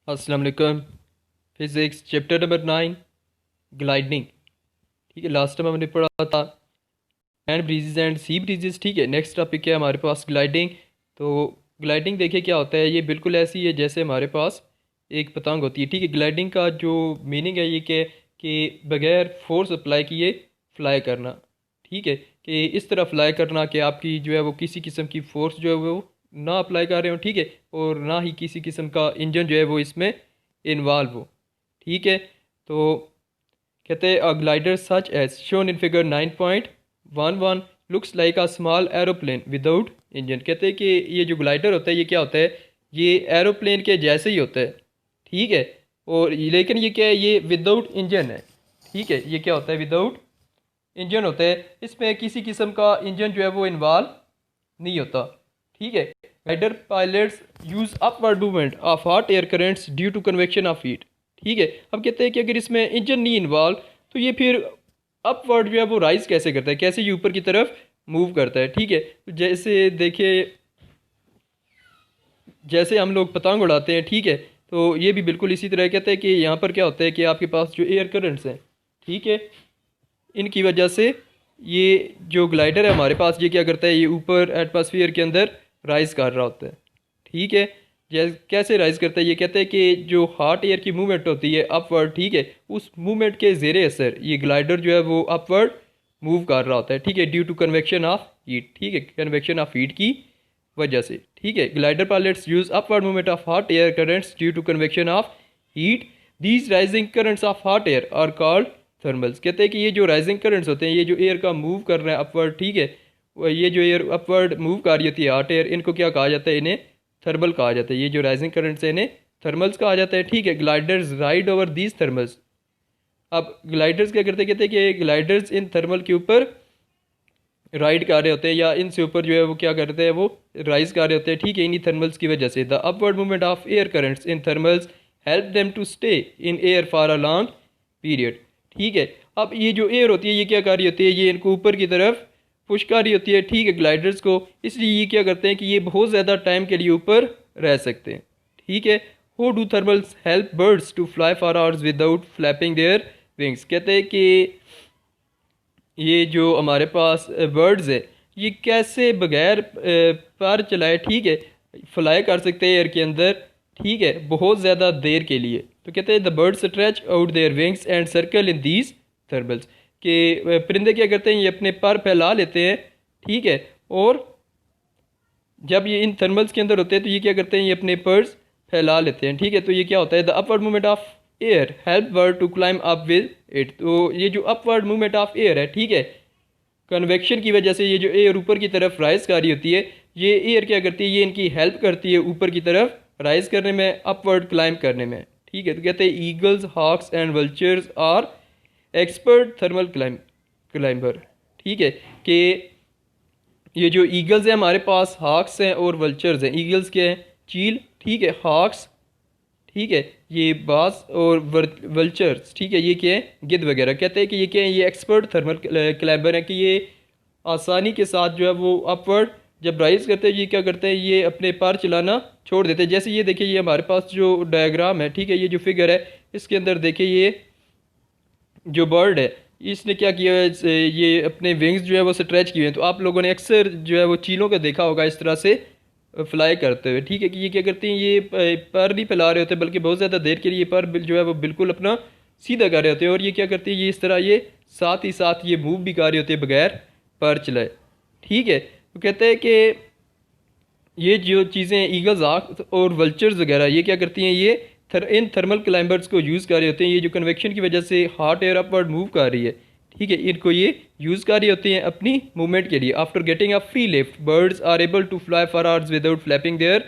अस्सलाम वालेकुम। Physics chapter number 9, gliding. ठीक है, लास्ट टाइम हमने पढ़ा था लैंड ब्रीजेज एंड सी ब्रीजेज। ठीक है, नेक्स्ट टॉपिक है हमारे पास ग्लाइडिंग। तो ग्लाइडिंग देखिए क्या होता है। ये बिल्कुल ऐसी है जैसे हमारे पास एक पतंग होती है। ठीक है, ग्लाइडिंग का जो मीनिंग है ये कि बगैर फोर्स अप्लाई किए फ्लाई करना। ठीक है, कि इस तरह फ्लाई करना कि आपकी जो है वो किसी किस्म की फोर्स जो है वो ना अप्लाई कर रहे हो। ठीक है, और ना ही किसी किस्म का इंजन जो है वो इसमें इन्वॉल्व हो। ठीक है, तो कहते हैं a glider such as shown in figure 9.11 looks like a small aeroplane without engine. कहते हैं कि ये जो ग्लाइडर होता है ये क्या होता है, ये एरोप्लेन के जैसे ही होता है। ठीक है, और लेकिन ये क्या है, ये विदाउट इंजन है। ठीक है, ये क्या होता है, विदाउट इंजन होता है। इसमें किसी किस्म का इंजन जो है वो इन्वॉल्व नहीं होता। ठीक है, glider pilots use upward movement of hot air currents due to convection of heat. ठीक है, अब कहते हैं कि अगर इसमें इंजन नहीं इन्वॉल्व तो ये फिर अपवर्ड जो है वो राइज कैसे करता है, कैसे ये ऊपर की तरफ मूव करता है। ठीक है, तो जैसे देखिए, जैसे हम लोग पतंग उड़ाते हैं। ठीक है, तो ये भी बिल्कुल इसी तरह कहते हैं कि यहाँ पर क्या होता है कि आपके पास जो एयर करंट्स हैं, ठीक है, इनकी वजह से ये जो ग्लाइडर है हमारे पास ये क्या करता है, ये ऊपर एटमॉस्फेयर के अंदर राइज कर रहा होता है। ठीक है, जैसे कैसे राइज करता है, ये कहते हैं कि जो हॉट एयर की मूवमेंट होती है अपवर्ड, ठीक है, उस मूवमेंट के ज़ेरे असर ये ग्लाइडर जो है वो अपवर्ड मूव कर रहा होता है। ठीक है, due to convection of heat. ठीक है, कन्वेक्शन ऑफ हीट की वजह से। ठीक है, glider pilots use upward movement of hot air currents due to convection of heat. These rising currents of hot air are called thermals. कहते हैं कि ये जो राइजिंग करंट्स होते हैं, ये जो एयर का मूव कर रहे हैं अपवर्ड, ठीक है, ये जो एयर अपवर्ड मूव कर रही होती है हॉट एयर, इनको क्या कहा जाता है, इन्हें थर्मल कहा जाता है। ये जो राइजिंग करंट्स है इन्हें थर्मल्स कहा जाता है। ठीक है, gliders ride over these thermals. अब ग्लाइडर्स क्या करते हैं, कहते हैं कि ग्लाइडर्स इन थर्मल के ऊपर राइड कर रहे होते हैं, या इनसे ऊपर जो है वो क्या करते हैं, वो राइज कर रहे होते हैं। ठीक है, इन्हीं थर्मल्स की वजह से। The upward movement of air currents in thermals help them to stay in air for a long period. ठीक है, अब ये जो एयर होती है ये क्या कर रही होती है, ये इनको ऊपर की तरफ पुश कर रही होती है। ठीक है, ग्लाइडर्स को, इसलिए ये क्या करते हैं कि ये बहुत ज़्यादा टाइम के लिए ऊपर रह सकते हैं। ठीक है, how do thermals help birds to fly for hours without flapping their wings. कहते हैं कि ये जो हमारे पास बर्ड्स है ये कैसे बगैर पर चलाए, ठीक है, फ्लाई कर सकते हैं एयर के अंदर। ठीक है, बहुत ज़्यादा देर के लिए। तो कहते हैं the bird stretch out their wings and circle in these thermals. कि परिंदे क्या करते हैं, ये अपने पर फैला लेते हैं। ठीक है, और जब ये इन थर्मल्स के अंदर होते हैं तो ये क्या करते हैं, ये अपने पर्स फैला लेते हैं। ठीक है, तो ये क्या होता है, the upward movement of air help bird to climb up with it. तो ये जो अपवर्ड मूवमेंट ऑफ एयर है, ठीक है, कन्वेक्शन की वजह से ये जो एयर ऊपर की तरफ राइज कर रही होती है, ये एयर क्या करती है, ये इनकी हेल्प करती है ऊपर की तरफ राइज करने में, अपवर्ड क्लाइम करने में। ठीक है, तो कहते हैं eagles, hawks and vultures are expert thermal climber. ठीक है, कि ये जो ईगल्स हैं हमारे पास, हॉक्स हैं और वल्चर्स हैं। ईगल्स क्या है, चील। ठीक है, हॉक्स, ठीक है, ये बास, और वल्चर्स, ठीक है, ये क्या है, गिद्ध वगैरह। कहते हैं कि ये क्या है, ये एक्सपर्ट थर्मल क्लाइंबर है, कि ये आसानी के साथ जो है वो अपवर्ड जब राइज करते हैं, ये क्या करते हैं, ये अपने पैर चलाना छोड़ देते हैं। जैसे ये देखिए, ये हमारे पास जो डायग्राम है, ठीक है, ये जो फिगर है इसके अंदर देखिए, ये जो बर्ड है इसने क्या किया है, ये अपने विंग्स जो है वो स्ट्रेच किए हैं। तो आप लोगों ने अक्सर जो है वो चीलों को देखा होगा इस तरह से फ्लाई करते हुए। ठीक है, कि ये क्या करती हैं, ये पर नहीं फैला रहे होते, बल्कि बहुत ज़्यादा देर के लिए पर जो है वो बिल्कुल अपना सीधा कर रहे होते हैं। और ये क्या करती है, ये इस तरह ये साथ ही साथ ये मूव भी कर रही होती है बगैर पर चलाए। ठीक है, तो कहते हैं कि ये जो चीज़ें ईगल्स, आँख और वल्चर्स वगैरह, ये क्या करती हैं, ये इन थर्मल क्लाइंबर्स को यूज़ कर रहे होते हैं। ये जो कन्वेक्शन की वजह से हॉट एयर अपवर्ड मूव कर रही है, ठीक है, इनको ये यूज़ कर रही होती हैं अपनी मूवमेंट के लिए। After getting a free lift birds are able to fly for hours without flapping their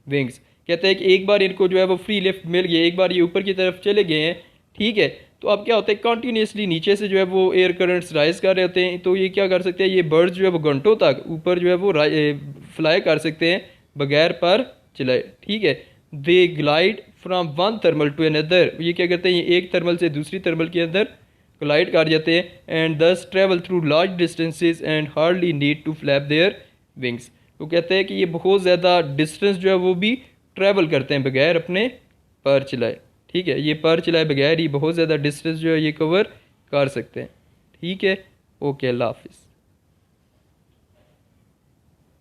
wings. कहते हैं कि एक बार इनको जो है वो फ्री लिफ्ट मिल गई, एक बार ये ऊपर की तरफ चले गए हैं, ठीक है, तो अब क्या होता है, कंटिन्यूसली नीचे से जो है वो एयर करंट्स राइज कर रहे होते हैं। तो ये क्या कर सकते हैं, ये बर्ड्स जो है वो घंटों तक ऊपर जो है वो फ्लाई कर सकते हैं बगैर पर चलाए। ठीक है, they glide from one thermal to another. ये क्या करते हैं, ये एक थर्मल से दूसरी थर्मल के अंदर ग्लाइड कर जाते हैं। And thus travel through large distances and hardly need to flap their wings. तो कहते हैं कि ये बहुत ज़्यादा डिस्टेंस जो है वो भी ट्रैवल करते हैं बगैर अपने पर चलाए। ठीक है, ये पर चलाए बगैर ही बहुत ज़्यादा डिस्टेंस जो है ये कवर कर सकते हैं। ठीक है, ओके, अल्लाह हाफिज़।